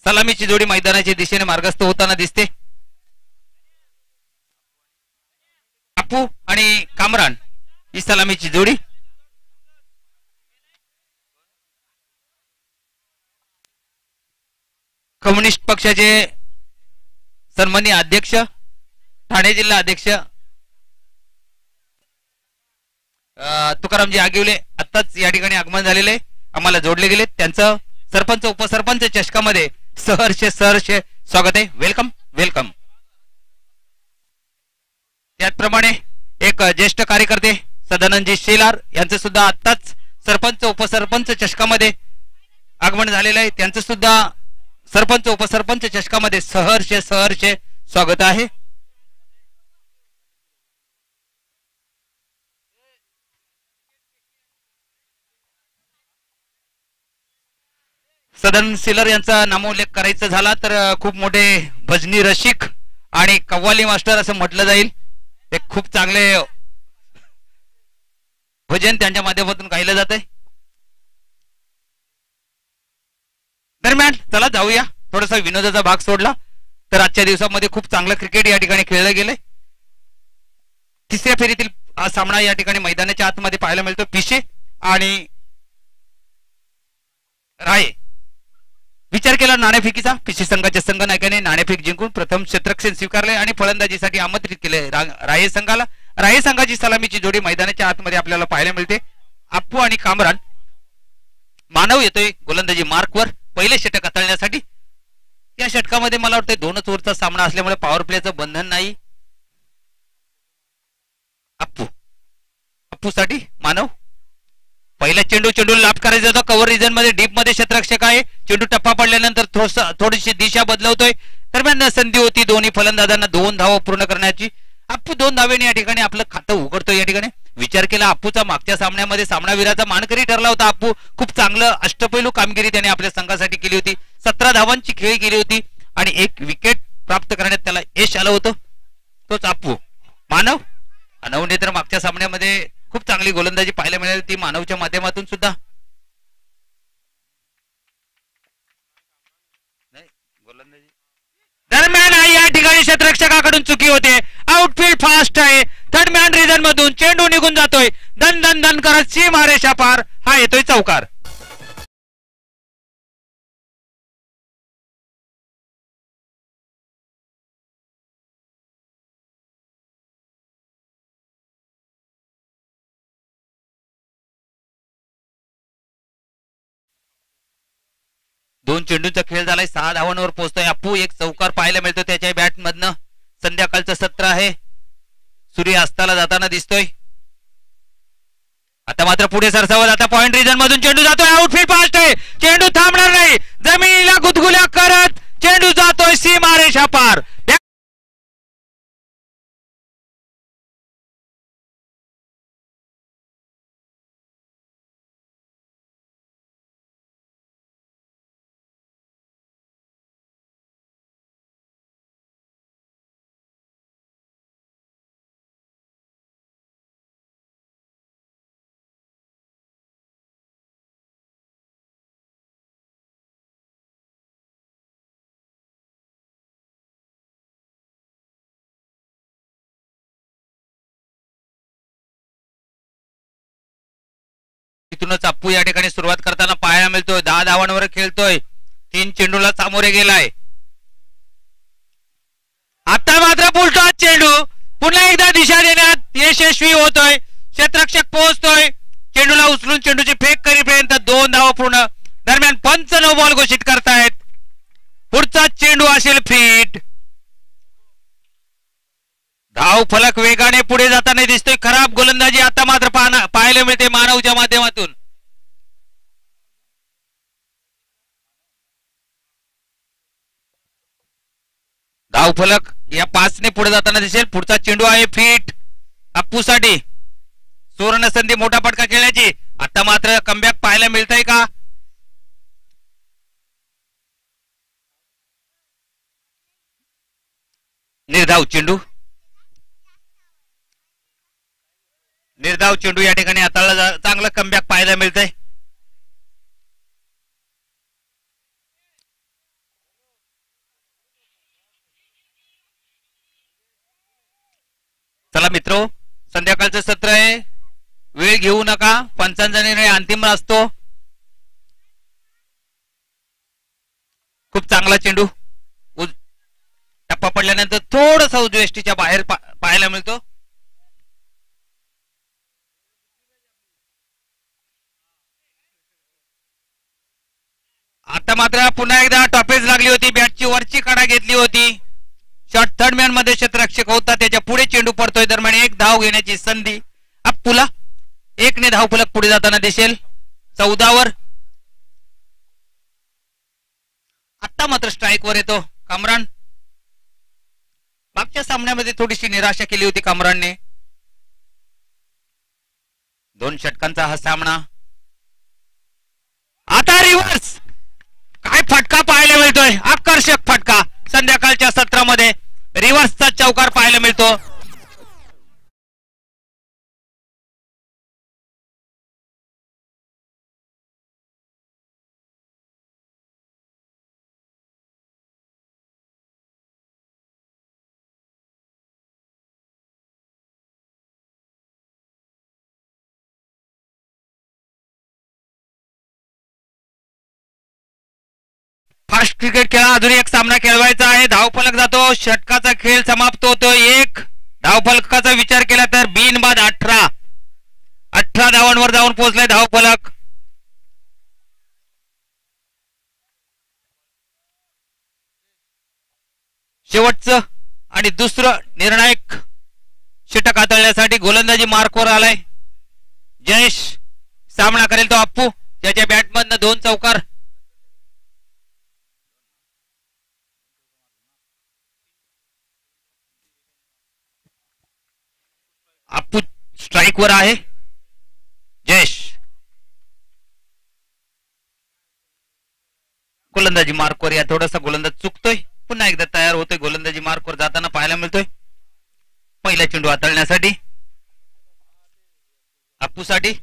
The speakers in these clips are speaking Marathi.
सलामीची जोडी मैदानाच्या दिशेने मार्गस्थ होताना दिसते. अप्पू आणि कामरान ही सलामीची जोडी. कम्युनिस्ट पक्षाचे सन्माननीय अध्यक्ष, ठाणे जिल्हा अध्यक्ष तुकारामजी आगिवले आत्ताच या ठिकाणी आगमन झालेले, आम्हाला जोडले गेले. त्यांचं सरपंच उपसरपंच चषकामध्ये सहर्ष स्वागत आहे. Welcome welcome. त्याचप्रमाणे एक ज्येष्ठ कार्यकर्ते सदानंदजी शेलार यांचं सुद्धा आत्ताच सरपंच उपसरपंच चषकामध्ये आगमन झालेलं आहे. त्यांचं सुद्धा सरपंच उपसरपंच चषकामध्ये सहर्ष स्वागत आहे. सदन सिलर यांचा नामोल्लेख करायचा झाला तर खूप मोठे भजनी रसिक आणि कव्वाली मास्टर असं म्हटलं जाईल. ते खूप चांगले भजन त्यांच्या माध्यमातून गायलं जात आहे. दरम्यान चला जाऊया, थोडासा विनोदाचा भाग सोडला तर आजच्या दिवसामध्ये खूप चांगलं क्रिकेट या ठिकाणी खेळलं गेलंय. तिसऱ्या फेरीतील हा सामना या ठिकाणी मैदानाच्या आतमध्ये पाहायला मिळतो. पिशे आणि राये. विचार केला नाणेफेकीचा. पिशे संघाच्या संघनायकाने नाणेफेक जिंकून प्रथम क्षेत्ररक्षण स्वीकारले आणि फलंदाजीसाठी आमंत्रित केले राये संघाला. राये संघाची सलामीची जोडी मैदानाच्या आतमध्ये आपल्याला पाहायला मिळते. अप्पू आणि कामरान. मानव येतोय गोलंदाजी मार्कवर पहिले षटक हाताळण्यासाठी. या षटकामध्ये मला वाटतं 2च ओव्हरचा सामना असल्यामुळे पॉवर प्लेचं बंधन नाही. अप्पू साठी मानव. पहिला चेंडू लाभ करायचा होता. कव्हर रिजन मध्ये डीप मध्ये क्षेत्ररक्षक आहे. चेंडू टप्पा पडल्यानंतर थोडीशी दिशा बदलवतोय. दरम्यान संधी होती दोन्ही फलंदाजांना 2 धावा पूर्ण करण्याची. अप्पू 2 धावेने या ठिकाणी आपलं खातं उघडतोय. या ठिकाणी विचार केला अप्पूचा मागच्या सामन्यामध्ये सामनावीराचा मानकरी ठरला होता. अप्पू खूप चांगलं अष्टपैलू कामगिरी त्याने आपल्या संघासाठी केली होती. 17 धावांची खेळी केली होती आणि 1 विकेट प्राप्त करण्यात त्याला यश आलं होतं. तोच अप्पू. मानवने तर मागच्या सामन्यामध्ये खूप चांगली गोलंदाजी पाहायला मिळाली ती मानवच्या माध्यमातून सुद्धा. दरम्यान या ठिकाणी क्षेत्ररक्षकाकडून चुकी होते. आउटफील्ड फास्ट आहे. थर्ड मॅन रिजन मधून चेंडू निघून जातोय. दन दन दन करत सीमारेषा पार. हा येतोय चौकार. दोन चेंडूंचा खेळ झालाय. 6 धावांवर पोहोचतोय अप्पू. एक चौकार पाहायला मिळतो त्याच्या बॅट मधनं. संध्याकाळचं सत्र आहे. सूर्य अस्ताला जाताना दिसतोय. आता मात्र पुढे सरसावत. आता पॉइंट रिजन मधून चेंडू जातोय. आउटफील्ड फास्ट आहे. चेंडू थांबणार नाही. जमिनीला गुदगुल्या करत चेंडू जातोय सीमारेषा पार. तिथूनच अप्पू या ठिकाणी सुरुवात करताना पाहायला मिळतोय. 10 धावांवर खेळतोय. 3 चेंडूला सामोरे गेलाय. आता मात्र पुढचा चेंडू पुन्हा एकदा दिशा देण्यात यशस्वी होतोय. क्षेत्ररक्षक पोहोचतोय. चेंडूला उचलून चेंडूची फेक करीपर्यंत 2 धावा पूर्ण. दरम्यान पंच नो बॉल घोषित करतायत. पुढचा चेंडू असेल फिट. धाव फलक वेगाने पुढे जाताना दिसतोय. खराब गोलंदाजी आता मात्र पाहायला मिळते मानवच्या माध्यमातून. धाव फलक या 5 ने पुढे जाताना दिसेल. पुढचा चेंडू आहे फिट अप्पू साठी. सुवर्ण संधी मोठा फटका खेळण्याची. आता मात्र कमबॅक पाहायला मिळतंय का? निर्धाव चेंडू. निर्धाव चेंडू या ठिकाणी हाताळला. चांगलं कमबॅक पाहायला मिळतंय. चला मित्रो, संध्याकाळचं सत्र आहे, वेळ घेऊ नका. पंचांचा निर्णय अंतिम असतो. खूप चांगला चेंडू टप्पा पडल्यानंतर थोडस उजवेष्टीच्या बाहेर पाहायला मिळतो. आता मात्र पुन्हा एकदा टॉपेज लागली होती, बॅटची वरची कडा घेतली होती. शॉट थर्ड मॅन मध्ये क्षेत्ररक्षक होता, त्याच्या पुढे चेंडू पडतोय. दरम्यान एक धाव घेण्याची संधी अप्पूला. एकने धाव फलक पुढे जाताना दिसेल 14 वर. आता मात्र स्ट्राईक वर येतो कामरान. मागच्या सामन्यामध्ये थोडीशी निराशा केली होती कामरानने. 2 षटकांचा हा सामना. आता रिव्हर्स, काय फटका पाहायला मिळतोय, आकर्षक फटका. संध्याकाळच्या सत्रामध्ये रिव्हर्सचा चौकार पाहायला मिळतो. फास्ट क्रिकेट खेळा, अजून एक सामना खेळवायचा आहे. धावफलक जातो, षटकाचा खेळ समाप्त होतो. एक धावफलकाचा विचार केला तर बिनबाद 18 धावांवर जाऊन पोहोचलाय धावफलक. शेवटचं आणि दुसरं निर्णायक षटक हाताळण्यासाठी गोलंदाजी मार्कवर आलाय जयेश. सामना करेल तो अप्पू, ज्याच्या बॅटमधनं 2 चौकार. अप्पू स्ट्राईक वर आहे. जयेश गोलंदाजी मार्कवर. या थोडासा गोलंदाज चुकतोय, पुन्हा एकदा तयार होतोय. गोलंदाजी मार्कवर जाताना पाहायला मिळतोय. पहिला चेंडू हाताळण्यासाठी अप्पू साठी.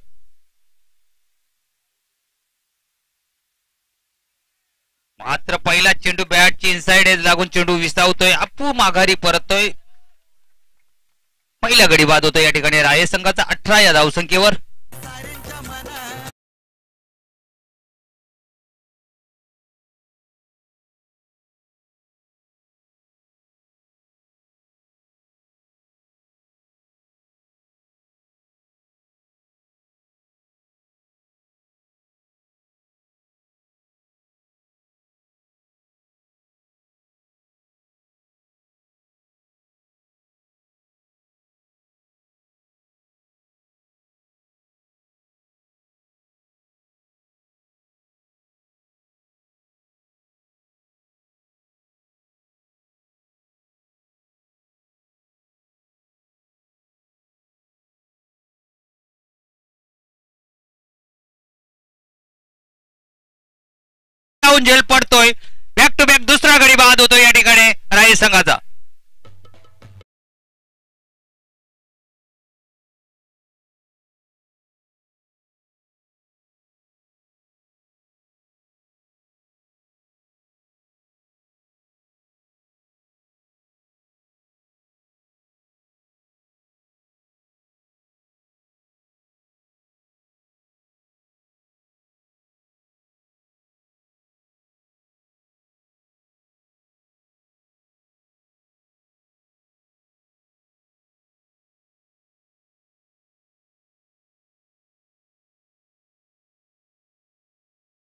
मात्र पहिला चेंडू बॅटची इनसाइड एज लागून चेंडू विसावतोय. अप्पू माघारी परततोय. पहिला गडी बाद होतो या ठिकाणी राय संघाचा 18 या धावसंख्येवर. झेल पडतोय. बॅक टू बॅक दुसरा गडी बाद होतो या ठिकाणी राय संघाचा.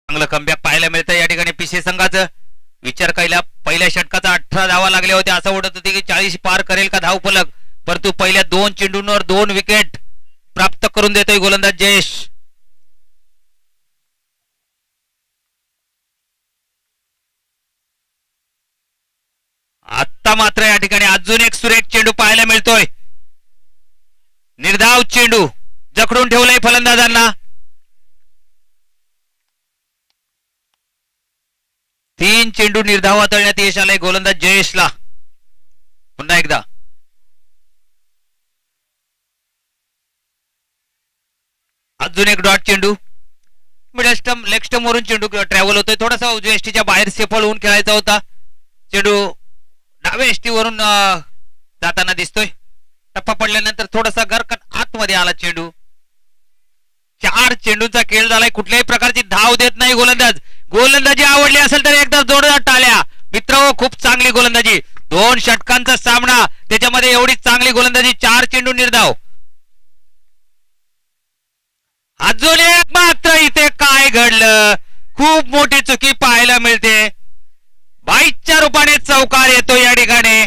चांगलं कमबॅक पाहायला मिळतं या ठिकाणी पीसी संघाचं. विचार केला पहिल्या षटकाचा 18 धावा लागल्या होत्या. असं वाटत होते की 40 पार करेल का धावफलक, परंतु पहिल्या 2 चेंडूंवर 2 विकेट प्राप्त करून देतोय गोलंदाज जयेश. आता मात्र या ठिकाणी अजून एक सुरेख चेंडू पाहायला मिळतोय. निर्धाव चेंडू जखडून ठेवलाय फलंदाजांना. 3 चेंडू निर्धाव हाताळण्यात यश आलंय गोलंदाज जयेशला. पुन्हा एकदा अजून एक डॉट चेंडू. मिडल स्टंप लेग स्टंप वरून चेंडू ट्रॅव्हल होतोय. थोडासा उजव्या एसटीच्या बाहेर सेफल होऊन खेळायचा होता. चेंडू डाव्या एसटी वरून जाताना दिसतोय. टप्पा पडल्यानंतर थोडासा गरकन आतमध्ये आला चेंडू. 4 चेंडूचा खेळ झालाय. कुठल्याही प्रकारची धाव देत नाही गोलंदाज. गोलंदाजी आवडली असेल तर एकदा जोरदार टाळ्या मित्र. खूप चांगली गोलंदाजी. 2 षटकांचा सामना, त्याच्यामध्ये एवढी चांगली गोलंदाजी. 4 चेंडू निर्धाव. अजून एक मात्र इथे काय घडलं, खूप मोठी चुकी पाहायला मिळते. 22च्या रूपाने चौकार येतो या ठिकाणी.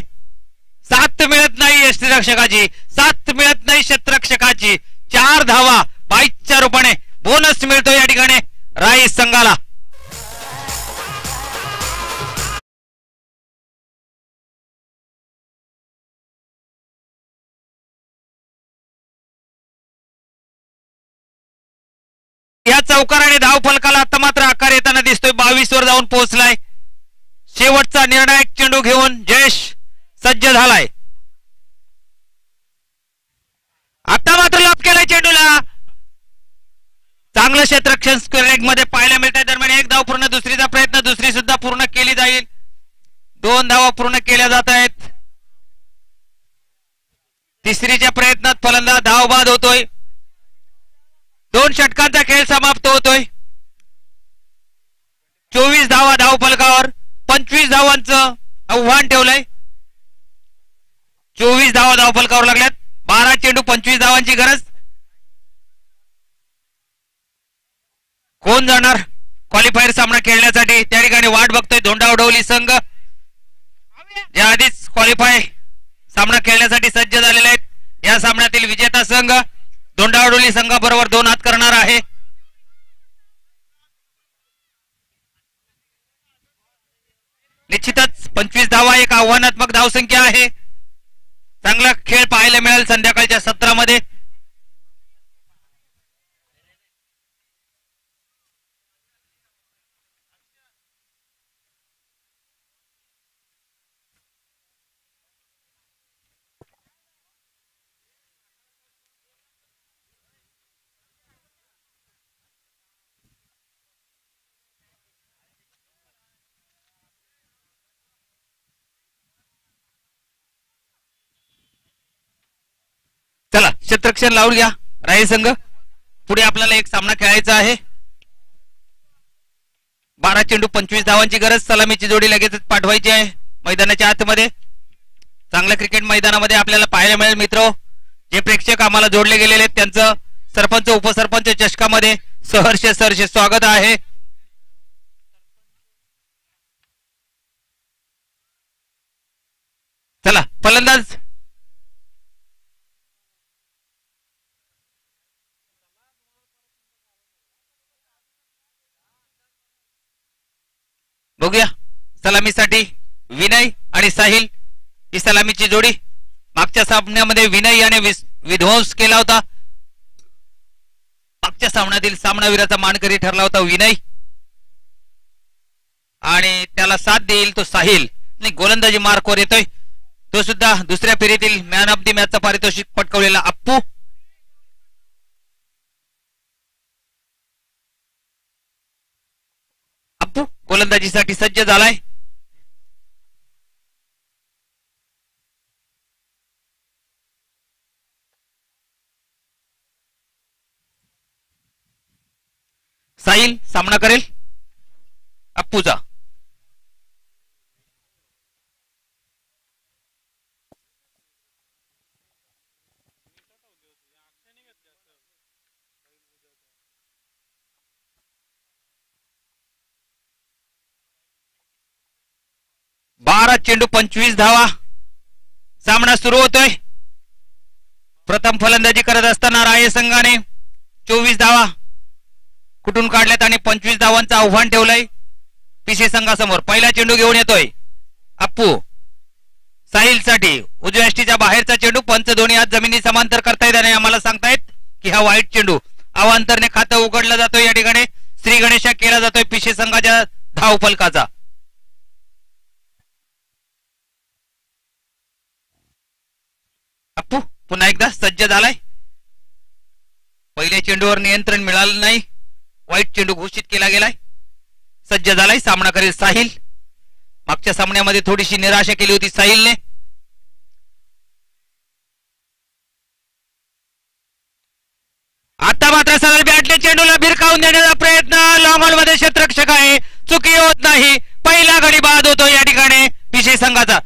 7 मिळत नाही यष्टीरक्षकाची, 7 मिळत नाही क्षेत्ररक्षकाची. 4 धावा 22च्या रूपाने बोनस मिळतो या ठिकाणी राईस संघाला. या चौकाराने धाव फलकाला आता मात्र आकार येताना दिसतोय. 22 वर जाऊन पोहोचलाय. शेवटचा निर्णायक चेंडू घेऊन जयेश सज्ज झालाय. आता मात्र लॉक केलाय चेंडूला. चांगलं क्षेत्ररक्षण स्क्वेअर मध्ये पाहायला मिळत आहे. दरम्यान 1 धाव पूर्ण, दुसरीचा प्रयत्न, दुसरी सुद्धा पूर्ण केली जाईल. 2 धावा पूर्ण केल्या जात आहेत. तिसरीच्या प्रयत्नात फलंदाज धावबाद होतोय. 2 षटकांचा खेळ समाप्त होतोय. 24 धावा धाव फलकावर. 25 धावांचं आव्हान ठेवलंय. 24 धावा धाव फलकावर लागल्यात. 12 चेंडू 25 धावांची गरज. कोण जाणार क्वालिफायर सामना खेळण्यासाठी त्या ठिकाणी वाट बघतोय धोंडावडवली संघ. या आधीच क्वालिफाय सामना खेळण्यासाठी सज्ज झालेले आहेत. या सामन्यातील विजेता संघ धोंडावडवली संघाबरोबर 2 हात करणार आहे. निश्चितच 25 धावा एक आव्हानात्मक धावसंख्या आहे. चांगला खेळ पाहायला मिळेल संध्याकाळच्या सत्रामध्ये. चला क्षेत्ररक्षण लावून घ्या राय संघ. पुढे आपल्याला एक सामना खेळायचा आहे. 12 चेंडू 25 धावांची गरज. सलामीची जोडी लगेचच पाठवायची आहे मैदानाच्या आतमध्ये. चांगल्या क्रिकेट मैदानामध्ये आपल्याला पाहायला मिळेल मित्र. जे प्रेक्षक आम्हाला जोडले गेलेले आहेत त्यांचं सरपंच उपसरपंच चषकामध्ये सहर्ष स्वागत आहे. चला फलंदाज बघूया. सलामीसाठी विनय आणि साहिल ही सलामीची जोडी. मागच्या सामन्यामध्ये विनय याने विध्वंस केला होता. मागच्या सामन्यातील सामनावीराचा मानकरी ठरला होता विनय आणि त्याला साथ देईल तो साहिल. नाही गोलंदाजी मार्कवर येतोय तो सुद्धा दुसऱ्या फेरीतील मॅन ऑफ द मॅचचा पारितोषिक पटकावलेला अप्पू. अप्पू गोलंदाजीसाठी सज्ज झालाय. साहिल सामना करेल अप्पूचा. बारा चेंडू 25 धावा. सामना सुरू होतोय. प्रथम फलंदाजी करत असताना राय संघाने 24 धावा कुठून काढल्यात आणि 25 धावांचं आव्हान ठेवलंय पीसी संघासमोर. पहिला चेंडू घेऊन येतोय अप्पू साहिल साठी. उजव्या यष्टीच्या बाहेरचा चेंडू. पंच दोन्ही हात जमिनी समांतर करतायत आणि आम्हाला सांगतायत की हा वाईट चेंडू. अवांतरने खातं उघडलं जातोय. या ठिकाणी श्री गणेशा केला जातोय पीसी संघाच्या धाव फलकाचा. अप्पू पुन्हा एकदा सज्ज झालाय. पहिल्या चेंडूवर नियंत्रण मिळालं नाही. वाईट चेंडू घोषित केला गेलाय. सज्ज झालाय. सामना करेल साहिल. मागच्या सामन्यामध्ये थोडीशी निराशा केली होती साहिलने. आता मात्र सरळ बॅटने चेंडूला भिरकावून देण्याचा प्रयत्न, लॉंग ऑन मध्ये क्षेत्ररक्षक आहे, चुकी होत नाही. पहिला गडी बाद होतो या ठिकाणी पिसे संघाचा.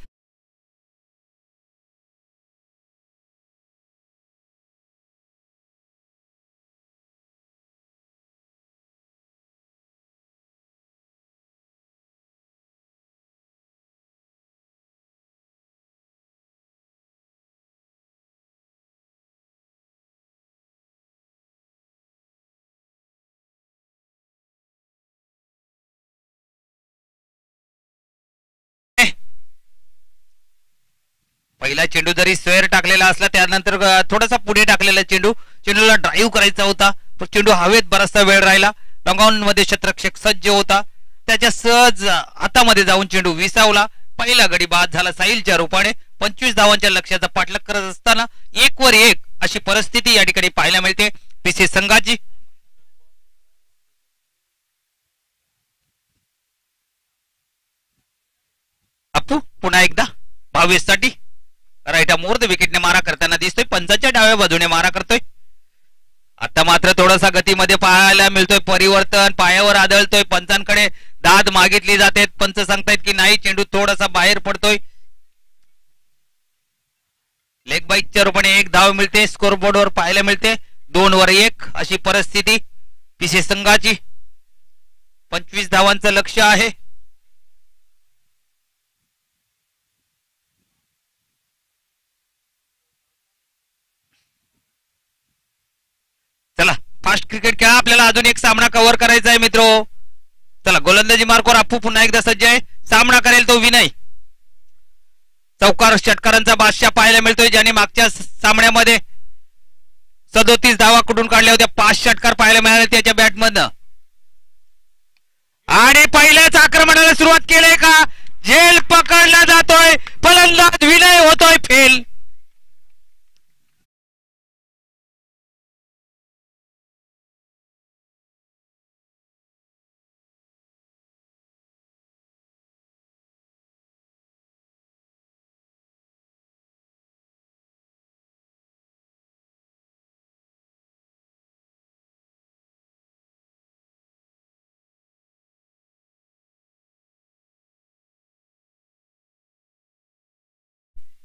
पहिला चेंडू जरी स्वेअर टाकलेला असला त्यानंतर थोडासा पुढे टाकलेला चेंडूला ड्राईव्ह करायचा होता, पण चेंडू हवेत बराचसा वेळ राहिला. लॉंगऑन मध्ये क्षेत्ररक्षक सज्ज होता, त्याच्या सहज हातामध्ये जाऊन चेंडू विसावला. पहिला गडी बाद झाला साहिलच्या रूपाने. 25 धावांच्या लक्ष्याचा पाठलाग करत असताना 1 वर 1 अशी परिस्थिती या ठिकाणी पाहायला मिळते पीसी संघाची. अप्पू पुन्हा एकदा 22 साठी राईटा मोर्द विकेटने मारा करताना दिसतोय, पंचाच्या डाव्या बाजूने मारा करतोय. आता मात्र थोडासा गतीमध्ये पाहायला मिळतोय परिवर्तन, पायावर आदळतोय, पंचांकडे दाद मागितली जाते, पंच सांगतायत की नाही, चेंडू थोडासा बाहेर पडतोय. लेग बाईकच्या रूपाने 1 धाव मिळते, स्कोरबोर्डवर पाहायला मिळते 2 वर 1 अशी परिस्थिती पीसी संघाची. 25 धावांचं लक्ष आहे. चला फास्ट क्रिकेट खेळा, आपल्याला अजून एक सामना कव्हर करायचा आहे मित्रो. चला गोलंदाजी मार्कवर अप्पू पुन्हा एकदा सज्ज आहे. सामना करेल तो विनय. चौकार षटकारांचा बादशाह पाहायला मिळतोय, ज्याने मागच्या सामन्यामध्ये 37 धावा कुठून काढल्या होत्या. 5 षटकार पाहायला मिळाले त्याच्या बॅटमधनं. आणि पहिल्याच आक्रमणाला सुरुवात केली का, झेल पकडला जातोय, फलंदाज विनय होतोय फेल.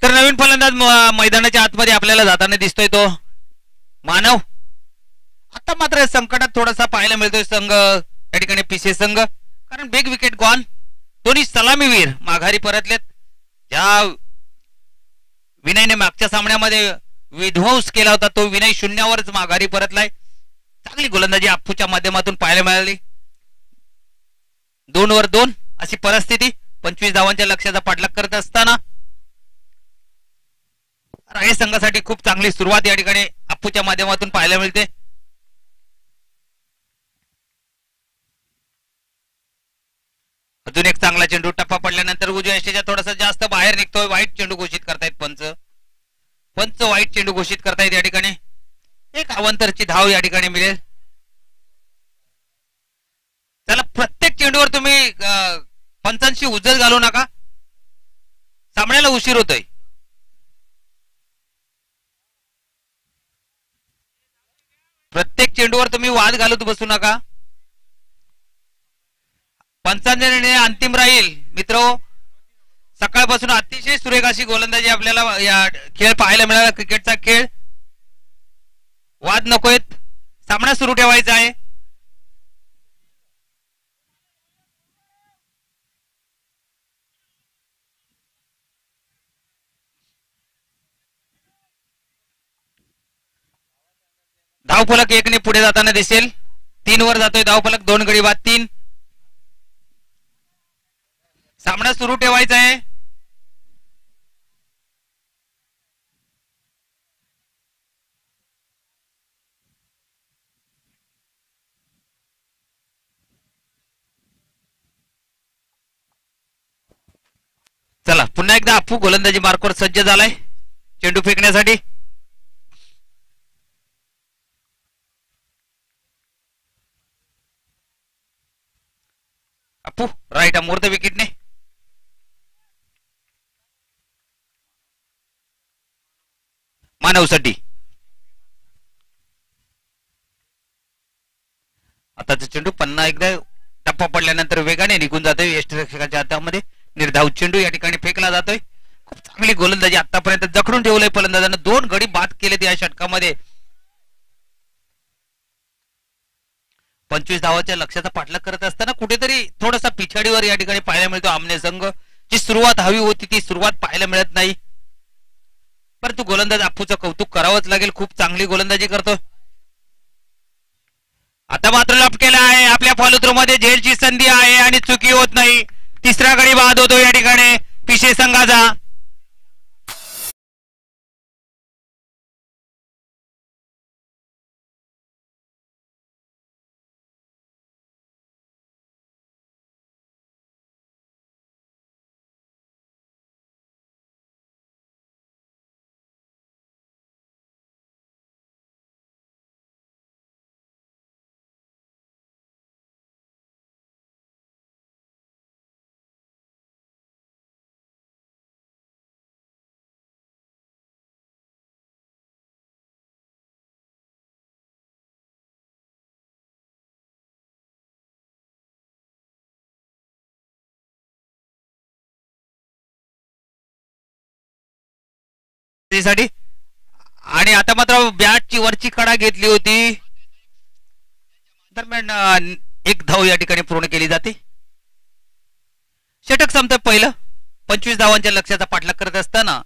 तर नवीन फलंदाज मैदानाच्या आतमध्ये आपल्याला जाताना दिसतोय तो मानव. आता मात्र संकटात थोडासा पाहायला मिळतोय संघ या ठिकाणी पीसी संघ, कारण बिग विकेट गॉन. दोन्ही सलामीवीर माघारी परतलेत. ज्या विनयने मागच्या सामन्यामध्ये विध्वंस केला होता तो विनय 0वरच माघारी परतलाय. चांगली गोलंदाजी अप्पूच्या माध्यमातून पाहायला मिळाली. 2 वर 2 अशी परिस्थिती. 25 धावांच्या लक्ष्याचा पाठलाग करत असताना राय संघासाठी खूप चांगली सुरुवात या ठिकाणी अप्पूच्या माध्यमातून पाहायला मिळते. अजून एक चांगला चेंडू, टप्पा पडल्यानंतर उजव्या यष्टीच्या थोडासा जास्त बाहेर निघतोय. वाईट चेंडू घोषित करतायत पंच वाईट चेंडू घोषित करतायत या ठिकाणी. एक अवंतरची धाव या ठिकाणी मिळेल. चला प्रत्येक चेंडूवर तुम्ही पंचांशी उजल घालू नका, सामन्याला उशीर होतोय. प्रत्येक चेंडूवर तुम्ही वाद घालत बसू नका. पंचांचा निर्णय अंतिम राहील मित्रो. सकाळपासून अतिशय सुरेख अशी गोलंदाजी आपल्याला या खेळ पाहायला मिळाला. क्रिकेटचा खेळ, वाद नकोयत, सामना सुरू ठेवायचा आहे. धावफलक 1 ने पुढे जाताना दिसेल. 3 वर जातोय धावफलक. 2 गडी बाद 3. सामना सुरू ठेवायचा आहे. चला पुन्हा एकदा अप्पू गोलंदाजी मार्कवर सज्ज झालाय चेंडू फेकण्यासाठी. अप्पू राईट मोर्द विकेटने. मानवसाठी पुन्हा एकदा टप्पा पडल्यानंतर वेगाने निघून जातोय यष्टीरक्षकाच्या हातामध्ये. निर्धाव चेंडू या ठिकाणी फेकला जातोय. खूप चांगली गोलंदाजी आतापर्यंत जखडून ठेवलंय फलंदाजानं. 2 गडी बाद केलेत या षटकामध्ये. 25 धावाच्या लक्ष्याचा पाठलाग करत असताना कुठेतरी थोडासा पिछाडीवर या ठिकाणी पाहायला मिळतो आमने संघ. जी सुरुवात हवी होती ती सुरुवात पाहायला मिळत नाही. परंतु गोलंदाज अप्पूचं कौतुक करावंच लागेल. खूप चांगली गोलंदाजी करतो. आता मात्र लप केला आहे. आपल्या फॉलोथ्रू मध्ये झेलची संधी आहे आणि चुकी होत नाही. तिसरा गडी बाद होतो या ठिकाणी पिशे संघाचा. साठी आणि आता मात्र बॅटची वरची कडा घेतली होती. दरम्यान एक धाव या ठिकाणी पूर्ण केली जाते. षटक संपतं पहिलं. 25 धावांच्या लक्ष्याचा पाठलाग करत असताना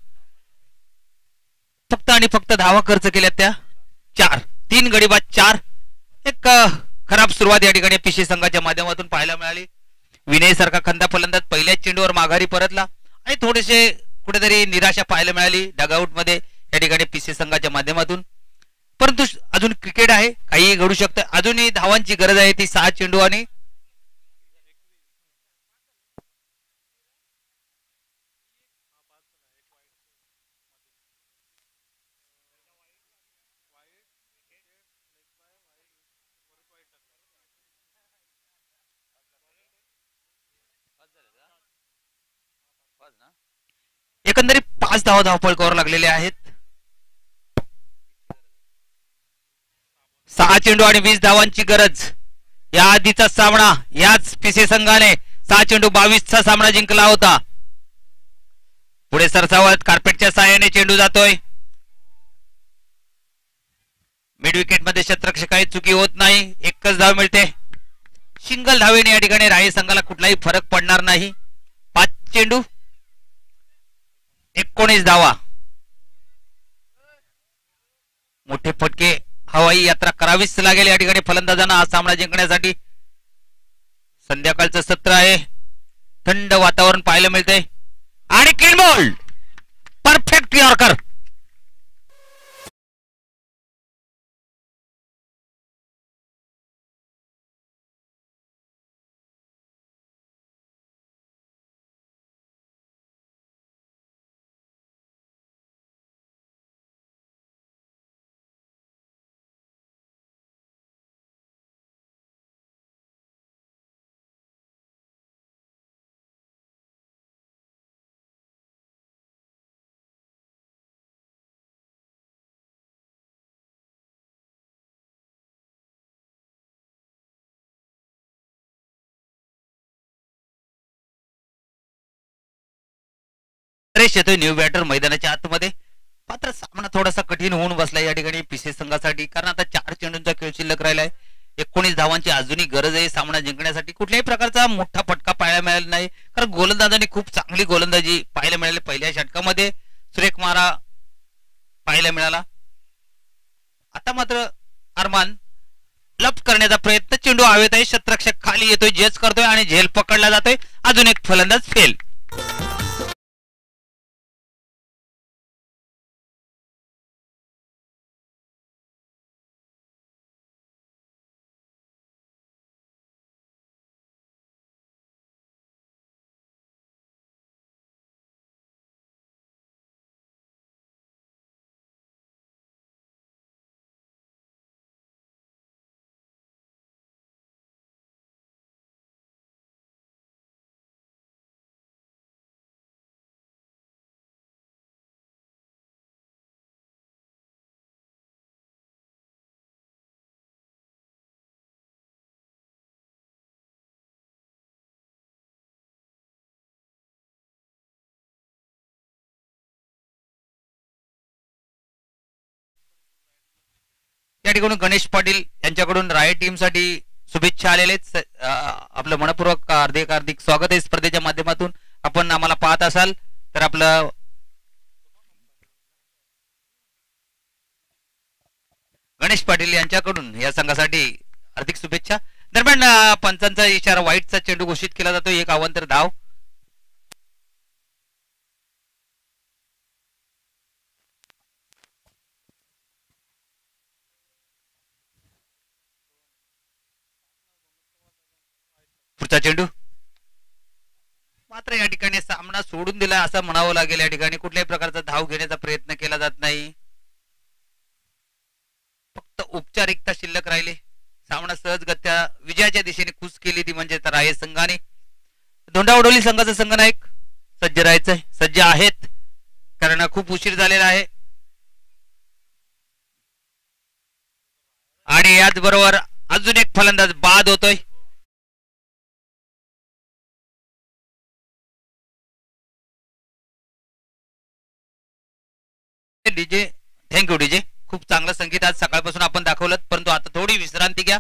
फक्त आणि फक्त धावा खर्च केल्या त्या 4. 3 गडी बाद 4. एक खराब सुरुवात या ठिकाणी पिशे संघाच्या माध्यमातून पाहायला मिळाली. विनय सारखा खंदा फलंदाज पहिल्याच चेंडूवर माघारी परतला आणि थोडेसे कुठेतरी निराशा पाहायला मिळाली डगआउट मध्ये या ठिकाणी पिसे संघाच्या माध्यमातून. परंतु अजून क्रिकेट आहे, काहीही घडू शकतं. अजूनही धावांची गरज आहे ती 6 चेंडू आणि एकंदरीत 5 धावा धावपळ करावं लागलेले आहेत. 6 चेंडू आणि 20 धावांची गरज. या आधीचा सामना याच पिसे संघाने 6 चेंडू 22 सामना जिंकला होता. पुढे सरसावत कार्पेटच्या साहाय्याने चेंडू जातोय. मिड विकेट मध्ये क्षेत्ररक्षकाची चुकी होत नाही. एकच धाव मिळते. सिंगल धावेने या ठिकाणी राही संघाला कुठलाही फरक पडणार नाही. 5 चेंडू 19 धावा. मोठे फटके हवाई यात्रा करावीच लागेल या ठिकाणी फलंदाजांना हा सामना जिंकण्यासाठी. संध्याकाळचं सत्र आहे. थंड वातावरण पाहायला मिळते आणि किलबॉल परफेक्ट यॉर्कर. येतोय न्यू बॅटर मैदानाच्या आतमध्ये. मात्र सामना थोडासा कठीण होऊन बसला या ठिकाणी पिसे संघासाठी. कारण आता 4 चेंडूंचा खेळ शिल्लक राहिलाय. 19 धावांची अजूनही गरज आहे सामना जिंकण्यासाठी. कुठल्याही प्रकारचा मोठा फटका पाहायला मिळाला नाही. कारण गोलंदाजांनी खूप चांगली गोलंदाजी पाहायला मिळाली. पहिल्या षटकामध्ये सुरेख मारा पाहायला मिळाला. आता मात्र अरमान लप करण्याचा प्रयत्न. चेंडू हवेत आहे. क्षेत्ररक्षक खाली येतोय, जज करतोय आणि झेल पकडला जातोय. अजून एक फलंदाज फेल. या ठिकाणी गणेश पाटील यांच्याकडून राय टीम साठी शुभेच्छा आलेले आपलं मनपूर्वक हार्दिक हार्दिक स्वागत आहे स्पर्धेच्या माध्यमातून. आपण आम्हाला पाहत असाल तर आपलं गणेश पाटील यांच्याकडून या संघासाठी हार्दिक शुभेच्छा. दरम्यान पंचांचा इशारा वाईटचा चेंडू घोषित केला जातो. एक अवांतर धाव. पुढचा चेंडू मात्र या ठिकाणी सामना सोडून दिला असं म्हणावं लागेल. या ठिकाणी कुठल्याही प्रकारचा धाव घेण्याचा प्रयत्न केला जात नाही. फक्त औपचारिकता शिल्लक राहिले. सामना सहजगत्या विजयाच्या दिशेने कूच केली ती म्हणजे तर आहे संघाने. धोंडावडोली संघाचा संघनायक सज्ज राहायचंय. सज्ज आहेत कारण खूप उशीर झालेला आहे. आणि याचबरोबर अजून एक फलंदाज बाद होतोय. DJ thank you DJ. खूप चांगलं संगीत आज सकाळपासून आपण दाखवलं परंतु आता थोडी विश्रांती घ्या.